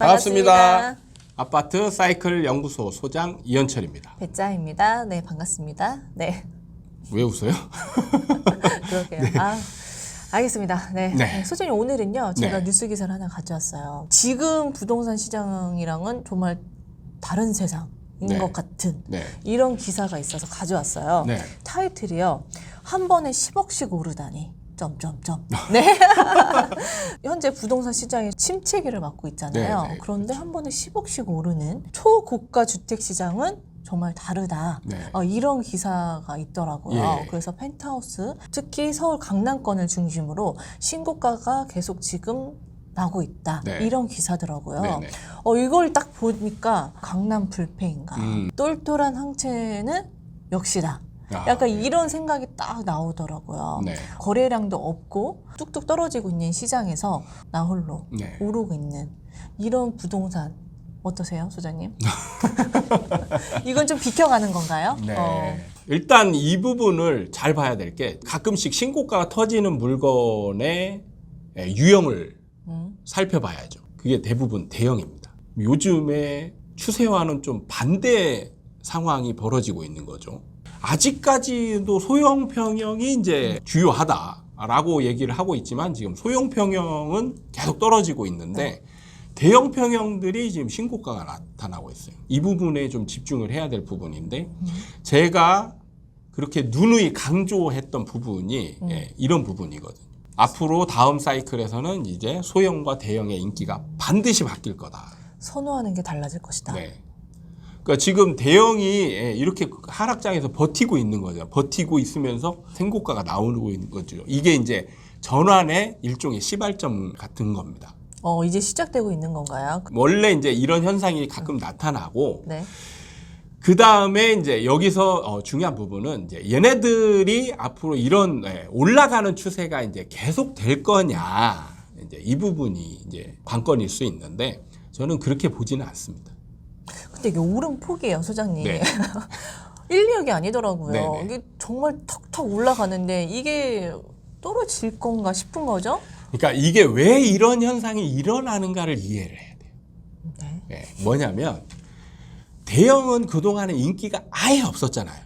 반갑습니다. 아파트 사이클 연구소 소장 이현철입니다. 배짜입니다. 네, 반갑습니다. 네. 왜 웃어요? 그러게요. 네. 알겠습니다. 네. 네. 소장님, 오늘은요, 제가 네. 뉴스 기사를 하나 가져왔어요. 지금 부동산 시장이랑은 정말 다른 세상인 네. 것 같은 네. 이런 기사가 있어서 가져왔어요. 네. 타이틀이요. 한 번에 10억씩 오르다니. 점점점. 네. 현재 부동산 시장이 침체기를 맞고 있잖아요. 네, 네, 그런데 한 번에 10억씩 오르는 초고가 주택 시장은 정말 다르다. 네. 이런 기사가 있더라고요. 예. 그래서 펜트하우스, 특히 서울 강남권을 중심으로 신고가가 계속 지금 나고 있다. 네. 이런 기사더라고요. 네, 네. 이걸 딱 보니까 강남 불패인가. 똘똘한 항체는 역시다. 약간 이런 생각이 딱 나오더라고요. 네. 거래량도 없고 뚝뚝 떨어지고 있는 시장에서 나 홀로 네. 오르고 있는 이런 부동산 어떠세요, 소장님? 이건 좀 비켜가는 건가요? 네. 일단 이 부분을 잘 봐야 될 게 가끔씩 신고가가 터지는 물건의 유형을 살펴봐야죠. 그게 대부분 대형입니다. 요즘에 추세와는 좀 반대 상황이 벌어지고 있는 거죠. 아직까지도 소형 평형이 이제 주요하다라고 얘기를 하고 있지만 지금 소형 평형은 계속 떨어지고 있는데 대형 평형들이 지금 신고가가 나타나고 있어요. 이 부분에 좀 집중을 해야 될 부분인데 제가 그렇게 누누이 강조했던 부분이 이런 부분이거든요. 앞으로 다음 사이클에서는 이제 소형과 대형의 인기가 반드시 바뀔 거다. 선호하는 게 달라질 것이다. 네. 그러니까 지금 대형이 이렇게 하락장에서 버티고 있는 거죠. 버티고 있으면서 생고가가 나오고 있는 거죠. 이게 이제 전환의 일종의 시발점 같은 겁니다. 이제 시작되고 있는 건가요? 원래 이제 이런 현상이 가끔 나타나고, 네. 그 다음에 이제 여기서 중요한 부분은 이제 얘네들이 앞으로 이런 올라가는 추세가 이제 계속 될 거냐, 이제 이 부분이 이제 관건일 수 있는데 저는 그렇게 보지는 않습니다. 근데 이게 오름 폭이에요, 소장님. 네. 1, 2억이 아니더라고요. 네네. 이게 정말 턱턱 올라가는데 이게 떨어질 건가 싶은 거죠? 그러니까 이게 왜 이런 현상이 일어나는가를 이해를 해야 돼요. 네. 네, 뭐냐면 대형은 그동안에 인기가 아예 없었잖아요.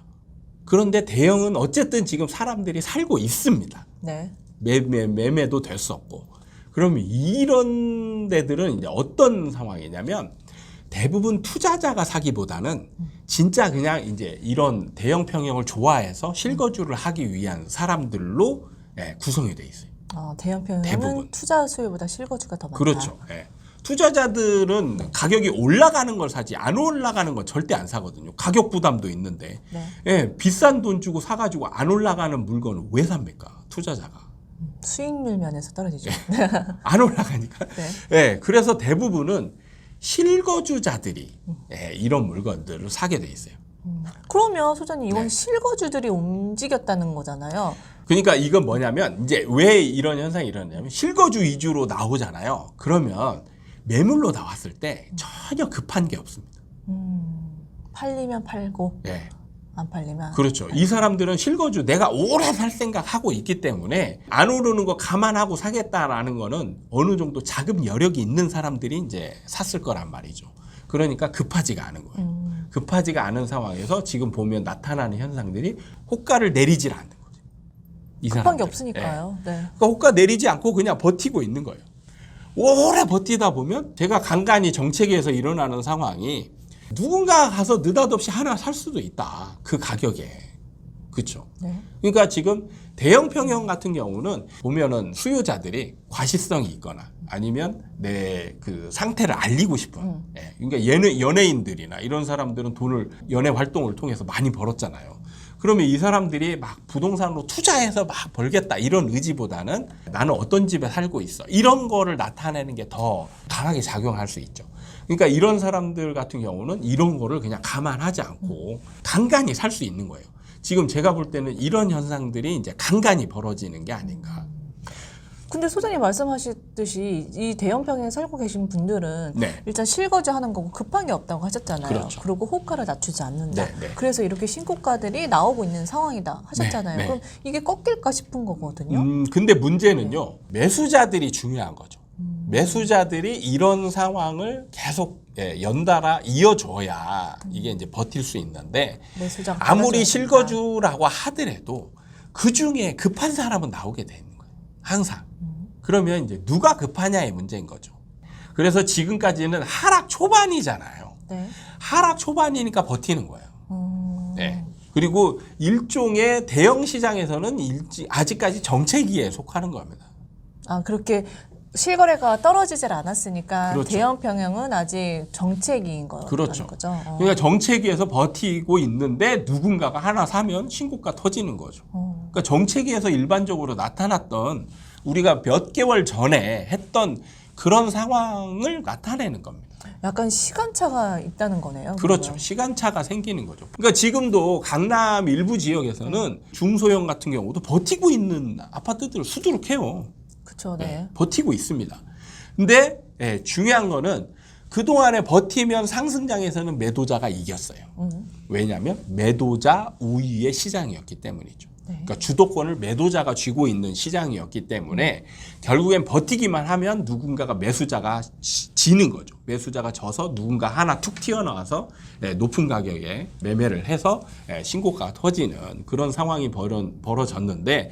그런데 대형은 어쨌든 지금 사람들이 살고 있습니다. 네. 매매도 됐었고. 그러면 이런 데들은 이제 어떤 상황이냐면 대부분 투자자가 사기보다는 진짜 그냥 이제 이런 대형 평형을 좋아해서 실거주를 하기 위한 사람들로 구성이 돼 있어요. 대형 평형은 대부분. 투자 수요보다 실거주가 더 많다. 그렇죠. 투자자들은 가격이 올라가는 걸 사지 안 올라가는 건 절대 안 사거든요. 가격 부담도 있는데 네. 비싼 돈 주고 사가지고 안 올라가는 물건을 왜 삽니까? 투자자가. 수익률 면에서 떨어지죠. 안 올라가니까. 네. 그래서 대부분은 실거주자들이 이런 물건들을 사게 돼 있어요. 그러면 소장님 이건 네. 실거주들이 움직였다는 거잖아요. 그러니까 이건 뭐냐면 이제 왜 이런 현상이 일어나냐면 실거주 위주로 나오잖아요. 그러면 매물로 나왔을 때 전혀 급한 게 없습니다. 팔리면 팔고 네. 안 팔리면 그렇죠. 이 사람들은 실거주 내가 오래 살 생각하고 있기 때문에 안 오르는 거 감안하고 사겠다라는 거는 어느 정도 자금 여력이 있는 사람들이 이제 샀을 거란 말이죠. 그러니까 급하지가 않은 거예요. 급하지가 않은 상황에서 지금 보면 나타나는 현상들이 호가를 내리질 않는 거죠. 급한 게 없으니까요. 네. 그러니까 호가 내리지 않고 그냥 버티고 있는 거예요. 오래 버티다 보면 제가 간간히 정책에서 일어나는 상황이 누군가 가서 느닷없이 하나 살 수도 있다. 그 가격에. 그렇죠. 네. 그러니까 지금 대형 평형 같은 경우는 보면은 수요자들이 과시성이 있거나 아니면 내 그 상태를 알리고 싶은. 그러니까 연예인들이나 이런 사람들은 돈을 연예 활동을 통해서 많이 벌었잖아요. 그러면 이 사람들이 막 부동산으로 투자해서 막 벌겠다 이런 의지보다는 나는 어떤 집에 살고 있어. 이런 거를 나타내는 게 더 강하게 작용할 수 있죠. 그러니까 이런 사람들 같은 경우는 이런 거를 그냥 감안하지 않고 간간히 살 수 있는 거예요. 지금 제가 볼 때는 이런 현상들이 이제 간간히 벌어지는 게 아닌가. 근데 소장님 말씀하셨듯이 이 대형 평형에 살고 계신 분들은 네. 일단 실거주 하는 거고 급한 게 없다고 하셨잖아요. 그렇죠. 그리고 호가를 낮추지 않는다. 네, 네. 그래서 이렇게 신고가들이 나오고 있는 상황이다 하셨잖아요. 네, 네. 그럼 이게 꺾일까 싶은 거거든요. 근데 문제는요. 매수자들이 중요한 거죠. 매수자들이 이런 상황을 계속 연달아 이어줘야 이게 이제 버틸 수 있는데 매수자가 아무리 받아줘야 실거주라고 하더라도 그 중에 급한 사람은 나오게 되는 거예요. 항상. 그러면 이제 누가 급하냐의 문제인 거죠. 그래서 지금까지는 하락 초반이잖아요. 네. 하락 초반이니까 버티는 거예요. 네. 그리고 일종의 대형 시장에서는 아직까지 정체기에 속하는 겁니다. 아, 그렇게 실거래가 떨어지질 않았으니까 그렇죠. 대형 평형은 아직 정체기인 거라는 그렇죠. 거죠. 그러니까 정체기에서 버티고 있는데 누군가가 하나 사면 신고가 터지는 거죠. 그러니까 정체기에서 일반적으로 나타났던 우리가 몇 개월 전에 했던 그런 상황을 나타내는 겁니다. 약간 시간차가 있다는 거네요. 그렇죠. 그러면. 시간차가 생기는 거죠. 그러니까 지금도 강남 일부 지역에서는 중소형 같은 경우도 버티고 있는 아파트들을 수두룩해요. 그렇죠. 네. 버티고 있습니다. 근데 중요한 거는 그동안에 버티면 상승장에서는 매도자가 이겼어요. 왜냐하면 매도자 우위의 시장이었기 때문이죠. 네. 그러니까 주도권을 매도자가 쥐고 있는 시장이었기 때문에 결국엔 버티기만 하면 누군가가 매수자가 지는 거죠. 매수자가 져서 누군가 하나 툭 튀어나와서 높은 가격에 매매를 해서 신고가가 터지는 그런 상황이 벌어졌는데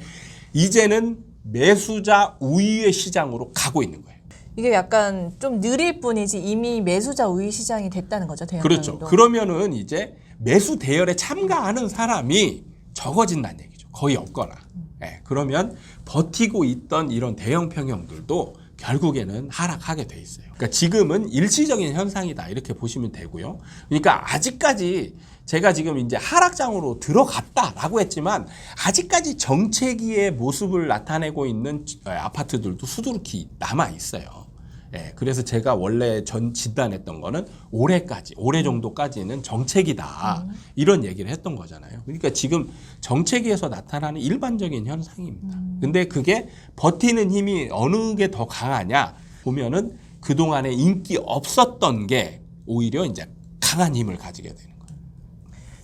이제는 매수자 우위의 시장으로 가고 있는 거예요. 이게 약간 좀 느릴 뿐이지 이미 매수자 우위 시장이 됐다는 거죠. 대형 그렇죠. 평형도. 그러면은 이제 매수 대열에 참가하는 사람이 적어진다는 얘기죠. 거의 없거나. 그러면 버티고 있던 이런 대형 평형들도 결국에는 하락하게 돼 있어요. 그러니까 지금은 일시적인 현상이다 이렇게 보시면 되고요. 그러니까 아직까지 제가 지금 이제 하락장으로 들어갔다라고 했지만 아직까지 정체기의 모습을 나타내고 있는 아파트들도 수두룩히 남아 있어요. 그래서 제가 원래 진단했던 거는 올해 정도까지는 정체기다. 이런 얘기를 했던 거잖아요. 그러니까 지금 정체기에서 나타나는 일반적인 현상입니다. 근데 그게 버티는 힘이 어느 게 더 강하냐 보면은 그동안에 인기 없었던 게 오히려 이제 강한 힘을 가지게 되는 거예요.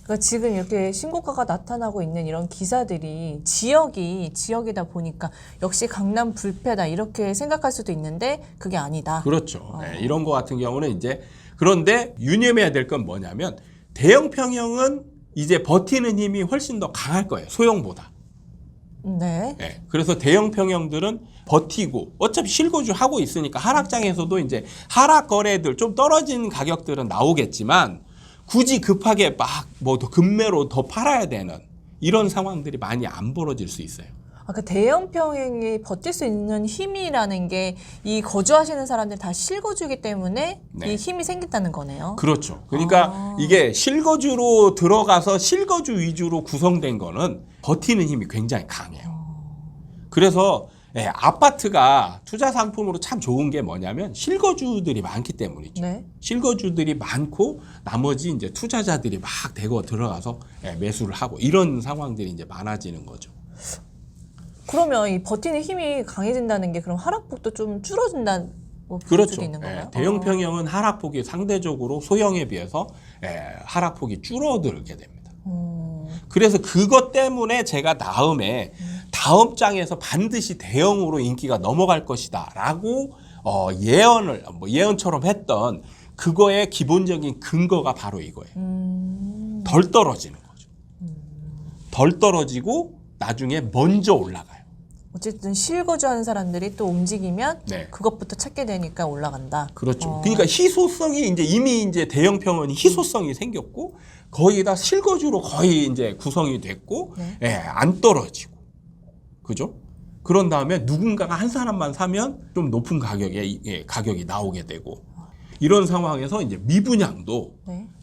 그러니까 지금 이렇게 신고가가 나타나고 있는 이런 기사들이 지역이다 보니까 역시 강남 불패다 이렇게 생각할 수도 있는데 그게 아니다. 그렇죠. 이런 거 같은 경우는 이제 그런데 유념해야 될 건 뭐냐면 대형 평형은 이제 버티는 힘이 훨씬 더 강할 거예요. 소형보다. 네. 그래서 대형 평형들은 버티고 어차피 실거주 하고 있으니까 하락장에서도 이제 하락 거래들 좀 떨어진 가격들은 나오겠지만 굳이 급하게 막 뭐 더 급매로 더 팔아야 되는 이런 상황들이 많이 안 벌어질 수 있어요. 아까 대형 평형이 버틸 수 있는 힘이라는 게 이 거주하시는 사람들 다 실거주이기 때문에 네. 이 힘이 생긴다는 거네요. 그렇죠. 그러니까 이게 실거주로 들어가서 실거주 위주로 구성된 거는 버티는 힘이 굉장히 강해요. 그래서 아파트가 투자 상품으로 참 좋은 게 뭐냐면 실거주들이 많기 때문이죠. 네. 실거주들이 많고 나머지 이제 투자자들이 막 대거 들어가서 매수를 하고 이런 상황들이 이제 많아지는 거죠. 그러면 이 버티는 힘이 강해진다는 게 그럼 하락폭도 좀 줄어든다는 볼 그렇죠. 수도 있는 건가요? 대형 평형은 하락폭이 상대적으로 소형에 비해서 하락폭이 줄어들게 됩니다. 그래서 그것 때문에 제가 다음 장에서 반드시 대형으로 인기가 넘어갈 것이다라고 예언처럼 했던 그거의 기본적인 근거가 바로 이거예요. 덜 떨어지는 거죠. 덜 떨어지고 나중에 먼저 올라가요. 어쨌든 실거주하는 사람들이 또 움직이면 네. 그것부터 찾게 되니까 올라간다. 그렇죠. 그러니까 희소성이 이제 대형 평형은 희소성이 생겼고 거의 다 실거주로 거의 이제 구성이 됐고 안 떨어지고 그죠? 그런 다음에 누군가가 한 사람만 사면 좀 높은 가격이 나오게 되고 이런 상황에서 이제 미분양도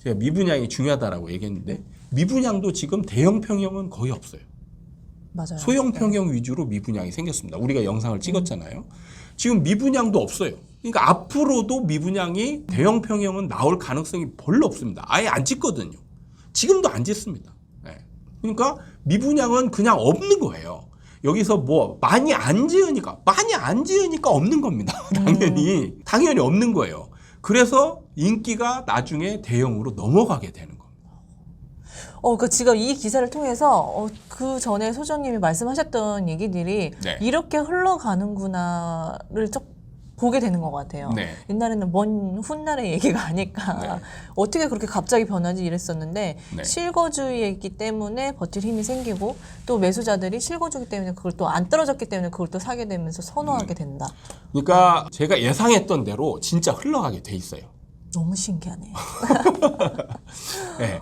제가 미분양이 중요하다라고 얘기했는데 미분양도 지금 대형 평형은 거의 없어요. 맞아요. 소형 평형 위주로 미분양이 생겼습니다. 우리가 영상을 찍었잖아요. 지금 미분양도 없어요. 그러니까 앞으로도 미분양이 대형 평형은 나올 가능성이 별로 없습니다. 아예 안 짓거든요. 지금도 안 짓습니다. 그러니까 미분양은 그냥 없는 거예요. 여기서 뭐 많이 안 지으니까 없는 겁니다. 당연히 없는 거예요. 그래서 인기가 나중에 대형으로 넘어가게 되는 겁니다. 그 지금 이 기사를 통해서 그 전에 소장님이 말씀하셨던 얘기들이 네. 이렇게 흘러가는구나를 보게 되는 것 같아요. 네. 옛날에는 먼 훗날의 얘기가 아닐까. 네. 어떻게 그렇게 갑자기 변하지 이랬었는데 네. 실거주이기 때문에 버틸 힘이 생기고 또 매수자들이 실거주기 때문에 그걸 또 안 떨어졌기 때문에 그걸 또 사게 되면서 선호하게 된다. 그러니까 제가 예상했던 대로 진짜 흘러가게 돼 있어요. 너무 신기하네요. 네.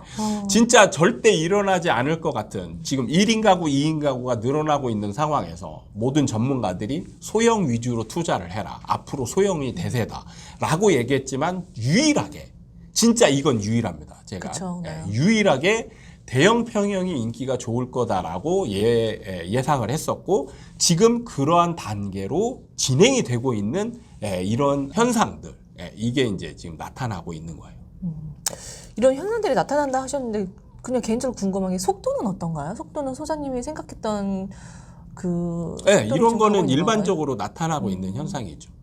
진짜 절대 일어나지 않을 것 같은 지금 1인 가구, 2인 가구가 늘어나고 있는 상황에서 모든 전문가들이 소형 위주로 투자를 해라. 앞으로 소형이 대세다. 라고 얘기했지만 유일하게 진짜 이건 유일합니다. 제가 그쵸, 네. 유일하게 대형 평형이 인기가 좋을 거다라고 예상을 했었고 지금 그러한 단계로 진행이 되고 있는 이런 현상들 이게 이제 지금 나타나고 있는 거예요. 이런 현상들이 나타난다 하셨는데 그냥 개인적으로 궁금한 게 속도는 어떤가요? 속도는 소장님이 생각했던 그 네, 속도를 이런 좀 거는 가고 있는 일반적으로 나타나고 있는 현상이죠. 건가요?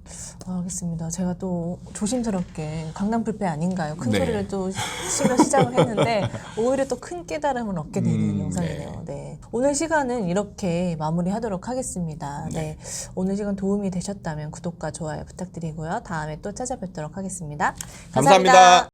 알겠습니다. 제가 또 조심스럽게 강남 불패 아닌가요? 큰 네. 소리를 또 치며 시작을 했는데 오히려 또 큰 깨달음을 얻게 되는 영상이네요. 네. 오늘 시간은 이렇게 마무리하도록 하겠습니다. 네. 오늘 시간 도움이 되셨다면 구독과 좋아요 부탁드리고요. 다음에 또 찾아뵙도록 하겠습니다. 감사합니다.